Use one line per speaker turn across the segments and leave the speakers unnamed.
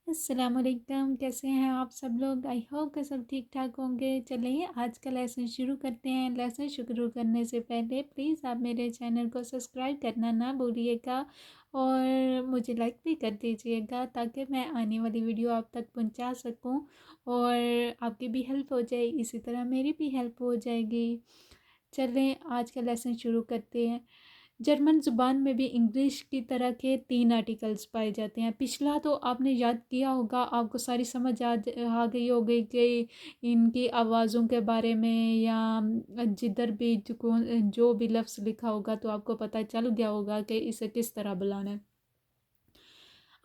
अस्सलामुअलैकुम, कैसे हैं आप सब लोग। आई होप कि सब ठीक ठाक होंगे। चलिए आज का लेसन शुरू करते हैं। लेसन शुरू करने से पहले प्लीज़ आप मेरे चैनल को सब्सक्राइब करना ना भूलिएगा और मुझे लाइक भी कर दीजिएगा ताकि मैं आने वाली वीडियो आप तक पहुंचा सकूं और आपकी भी हेल्प हो जाए, इसी तरह मेरी भी हेल्प हो जाएगी। चलें आज का लेसन शुरू करते हैं। जर्मन ज़ुबान में भी इंग्लिश की तरह के 3 आर्टिकल्स पाए जाते हैं। पिछला तो आपने याद किया होगा, आपको सारी समझ आ गई होगी कि इनकी आवाज़ों के बारे में या जिधर भी जो भी लफ्ज़ लिखा होगा तो आपको पता चल गया होगा कि इसे किस तरह बुलाना है।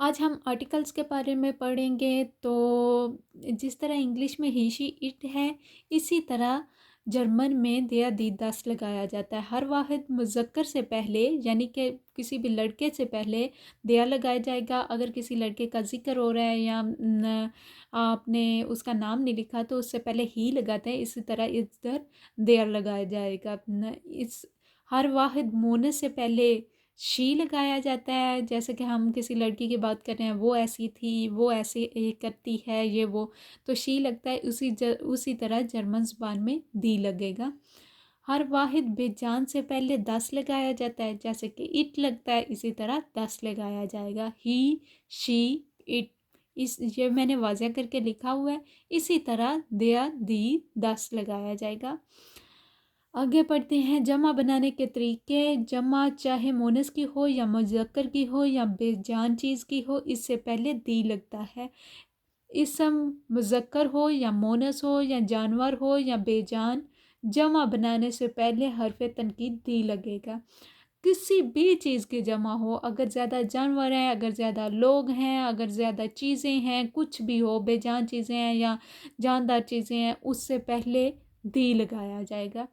आज हम आर्टिकल्स के बारे में पढ़ेंगे। तो जिस तरह इंग्लिश में ही शी इट है, इसी तरह जर्मन में दिया दी दस लगाया जाता है। हर वाहिद मुज़क्कर से पहले यानी कि किसी भी लड़के से पहले दिया लगाया जाएगा। अगर किसी लड़के का जिक्र हो रहा है या आपने उसका नाम नहीं लिखा तो उससे पहले ही लगाते हैं। इसी तरह इधर दिया लगाया जाएगा। इस हर वाहिद मोनस से पहले शी लगाया जाता है। जैसे कि हम किसी लड़की की बात कर रहे हैं, वो ऐसी थी, वो ऐसे ये करती है, ये वो, तो शी लगता है। उसी तरह जर्मन ज़ुबान में दी लगेगा। हर वाहिद बेजान से पहले दस लगाया जाता है। जैसे कि इट लगता है, इसी तरह दस लगाया जाएगा। ही, शी, इट, इस ये मैंने वाज़ह करके लिखा हुआ है। इसी तरह दिया दी दस लगाया जाएगा। आगे बढ़ते हैं। जमा बनाने के तरीके। जमा चाहे मोनस की हो या मुज़क्कर की हो या बेजान चीज़ की हो, इससे पहले दी लगता है। इसम मुज़क्कर हो या मोनस हो या जानवर हो या बेजान, जमा बनाने से पहले हरफ तनकीद दी लगेगा। किसी भी चीज़ की जमा हो, अगर ज़्यादा जानवर हैं, अगर ज़्यादा लोग हैं, अगर ज़्यादा चीज़ें हैं, कुछ भी हो, बेजान चीज़ें हैं या जानदार चीज़ें हैं, उससे पहले दी लगाया जाएगा।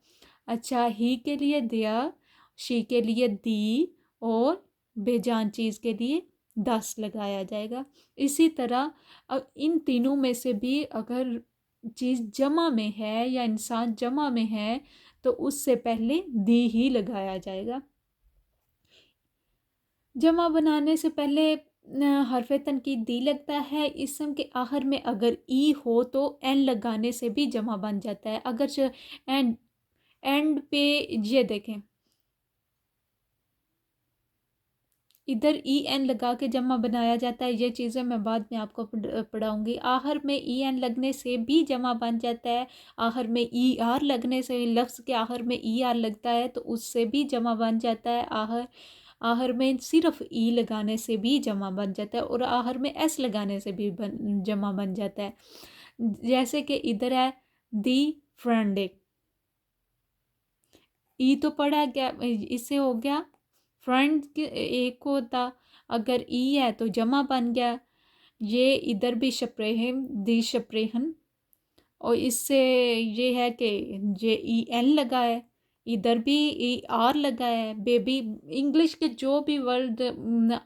अच्छा, ही के लिए दिया, शी के लिए दी और बेजान चीज़ के लिए दस लगाया जाएगा। इसी तरह इन तीनों में से भी अगर चीज़ जमा में है या इंसान जमा में है तो उससे पहले दी ही लगाया जाएगा। जमा बनाने से पहले हरफ तनकीद दी लगता है। इसम के आखिर में अगर ई हो तो एन लगाने से भी जमा बन जाता है। अगर एंड एंड पे ये देखें, इधर ई एन लगा के जमा बनाया जाता है। ये चीज़ें मैं बाद में आपको पढ़ाऊँगी। आखिर में ई एन लगने से भी जमा बन जाता है। आखिर में ई आर लगने से, लफ्ज़ के आखिर में ई आर लगता है तो उससे भी जमा बन जाता है। आखिर आखिर में सिर्फ ई लगाने से भी जमा बन जाता है और आखिर में एस लगाने से भी जमा बन जाता है। जैसे कि इधर है दी फ्रेंड, ई तो पढ़ा गया, इससे हो गया फ्रेंड के एक होता। अगर ई है तो जमा बन गया। ये इधर भी शप्रेहन दी शप्रेहन, और इससे ये है कि ये ई एन लगा है, इधर भी ई आर लगा है। बेबी, इंग्लिश के जो भी वर्ड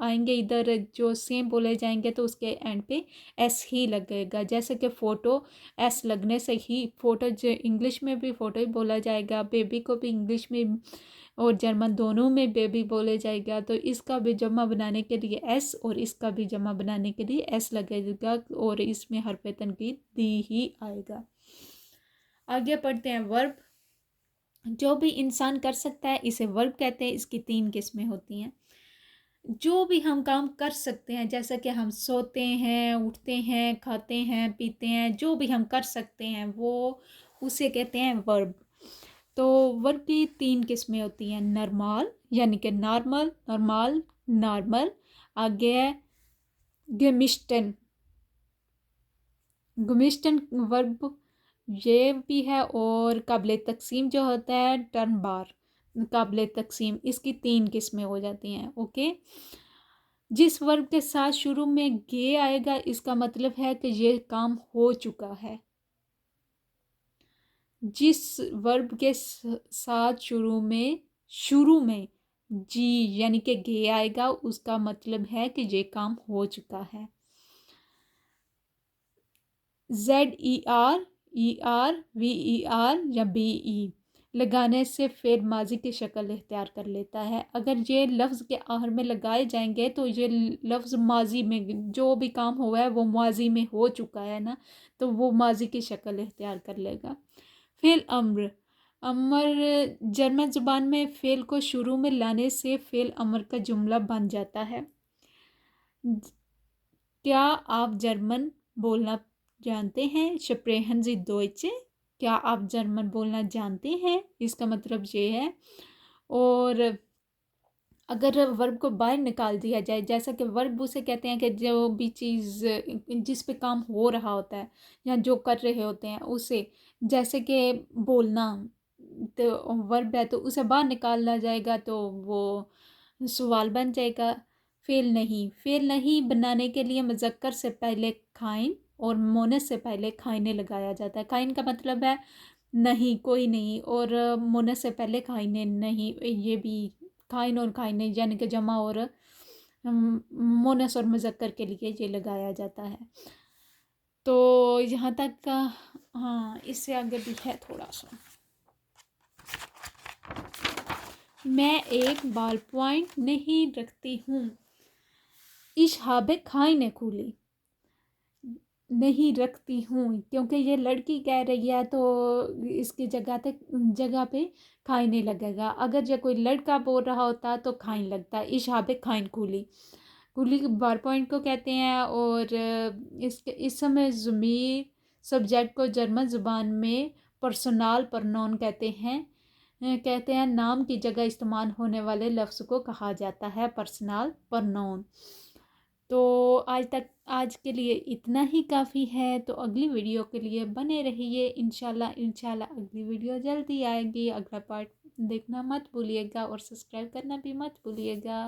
आएंगे इधर जो सेम बोले जाएंगे तो उसके एंड पे एस ही लगेगा। जैसे कि फ़ोटो, एस लगने से ही फ़ोटो, जो इंग्लिश में भी फ़ोटो ही बोला जाएगा, बेबी को भी इंग्लिश में और जर्मन दोनों में बेबी बोले जाएगा। तो इसका भी जमा बनाने के लिए एस और इसका भी जमा बनाने के लिए एस लगेगा और इसमें हरफ तनकीद दी ही आएगा। आगे पढ़ते हैं। वर्ब, जो भी इंसान कर सकता है इसे वर्ब कहते हैं। इसकी 3 किस्में होती हैं। जो भी हम काम कर सकते हैं, जैसा कि हम सोते हैं, उठते हैं, खाते हैं, पीते हैं, जो भी हम कर सकते हैं वो उसे कहते हैं वर्ब। तो वर्ब की 3 किस्में होती हैं। नॉर्मल यानी कि नॉर्मल, नॉर्मल, नॉर्मल। आगे है गेमिश्टन, गुमिश्टन वर्ब ये भी है। और काबिल तकसीम जो होता है टर्न बार, काबिल तकसीम, इसकी 3 किस्में हो जाती हैं। ओके, जिस वर्ब के साथ शुरू में गे आएगा इसका मतलब है कि ये काम हो चुका है। जिस वर्ब के साथ शुरू में जी यानी कि गे आएगा उसका मतलब है कि ये काम हो चुका है। Z E R, V E R या बी ई, लगाने से फ़ेल माजी की शक्ल इख्तियार कर लेता है। अगर ये लफ्ज़ के आखिर में लगाए जाएंगे तो ये लफ्ज़ माजी में जो भी काम हुआ है वो माजी में हो चुका है ना, तो वो माजी की शक्ल इख्तियार कर लेगा। फ़ेल अम्र, अमर जर्मन ज़ुबान में फ़ेल को शुरू में लाने से फ़ेल अमर का जुमला बन जाता है। क्या आप जर्मन बोलना जानते हैं? स्प्रेहन Sie Deutsch? क्या आप जर्मन बोलना जानते हैं? इसका मतलब ये है। और अगर वर्ब को बाहर निकाल दिया जाए, जैसा कि वर्ब उसे कहते हैं कि जो भी चीज़ जिस पे काम हो रहा होता है या जो कर रहे होते हैं उसे, जैसे कि बोलना, तो वर्ब है तो उसे बाहर निकाला जाएगा तो वो सवाल बन जाएगा। फेल नहीं बनाने के लिए मुज़क्कर से पहले खाइन और मोनस से पहले खाइने लगाया जाता है। खाइन का मतलब है नहीं, कोई नहीं, और मोनस से पहले खाइने नहीं, ये भी खाइन और खाइने यानी कि जमा और मोनस और मुज़क्कर के लिए ये लगाया जाता है। तो यहाँ तक का, हाँ इससे आगे भी है थोड़ा सा। मैं एक बाल पॉइंट नहीं रखती हूँ। इस हाबे खाई ने खुली, नहीं रखती हूँ क्योंकि ये लड़की कह रही है तो इसकी जगह पे खाइने लगेगा। अगर जो कोई लड़का बोल रहा होता तो खाइन लगता। इस हाबे खाइन खुली, कुली बार पॉइंट को कहते हैं। और इस समय ज़मीर सब्जेक्ट को जर्मन ज़ुबान में पर्सनल प्रनोन कहते हैं। नाम की जगह इस्तेमाल होने वाले लफ्ज़ को कहा जाता है पर्सनल प्रनोन। तो आज के लिए इतना ही काफ़ी है। तो अगली वीडियो के लिए बने रहिए। इंशाल्लाह अगली वीडियो जल्दी आएगी। अगला पार्ट देखना मत भूलिएगा और सब्सक्राइब करना भी मत भूलिएगा।